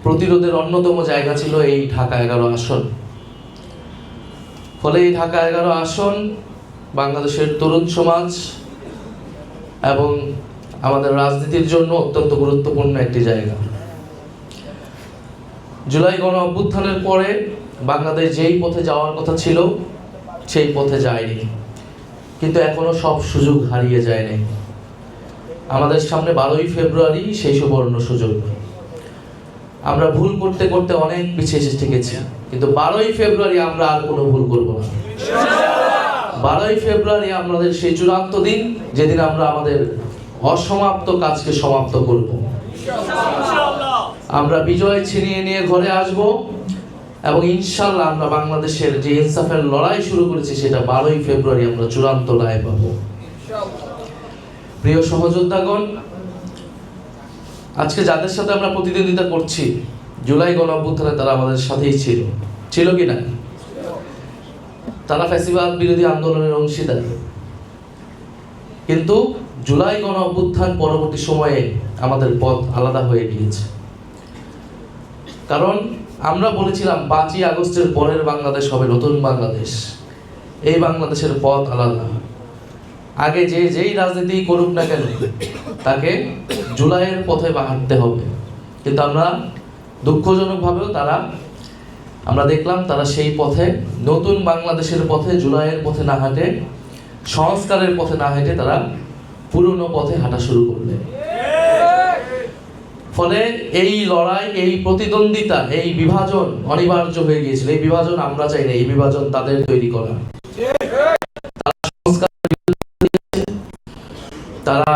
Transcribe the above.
প্রতিরোধের অন্যতম জায়গা ছিল এই ঢাকা 11 আসন। ফলে এই ঢাকা 11 আসন বাংলাদেশের তরুণ সমাজ এবং আমাদের রাজনীতির জন্য অত্যন্ত গুরুত্বপূর্ণ একটি জায়গা। জুলাই গণ অভ্যুত্থানের পরে বাংলাদেশ যেই পথে যাওয়ার কথা ছিল সেই পথে যায়নি, কিন্তু এখনো সব সুযোগ হারিয়ে যায়নি। আমাদের সামনে 12ই ফেব্রুয়ারি সেই সুবর্ণ সুযোগ। আমরা ভুল করতে করতে অনেক পিছিয়ে এসে ঠেকেছি, কিন্তু 12ই ফেব্রুয়ারি আমরা আর কোনো ভুল করব না। 12ই ফেব্রুয়ারি আমাদের সেই চূড়ান্ত দিন, যেদিন আমরা আমাদের অসমাপ্ত কাজকে সমাপ্ত করব। আমরা বিজয় ছিনিয়ে নিয়ে ঘরে আসব এবং ইনশাআল্লাহ আমরা বাংলাদেশের যে ইনসাফের লড়াই শুরু করেছি সেটা 12ই ফেব্রুয়ারি আমরা চূড়ান্ত রায় পাবো। প্রিয় সহযোদ্ধাগণ, আজকে যাদের সাথে আমরা প্রতিদ্বন্দ্বিতা করছি, জুলাই গণ অভ্যুত্থানে তারা আমাদের সাথেই ছিল কি না? তারা ফ্যাসিবাদ বিরোধী আন্দোলনের অংশীদার, কিন্তু জুলাই গণ অভ্যুত্থান পরবর্তী সময়ে আমাদের পথ আলাদা হয়ে গিয়েছে। কারণ আমরা বলেছিলাম 5ই আগস্টের পরের বাংলাদেশ হবে নতুন বাংলাদেশ। এই বাংলাদেশের পথ আলাদা। আগে যেই রাজনীতি করুক না কেন তাকে জুলাইয়ের পথে হাঁটতে হবে, কিন্তু আমরা দুঃখজনকভাবেও আমরা দেখলাম তারা সেই পথে, নতুন বাংলাদেশের পথে, জুলাইয়ের পথে না হাঁটে, সংস্কারের পথে না হেঁটে তারা পুরনো পথে হাঁটা শুরু করলে। ফলে এই লড়াই, এই প্রতিদ্বন্দ্বিতা, এই বিভাজন অনিবার্য হয়ে গিয়েছিল। এই বিভাজন আমরা চাই না, এই বিভাজন তাদের তৈরি করা। তারা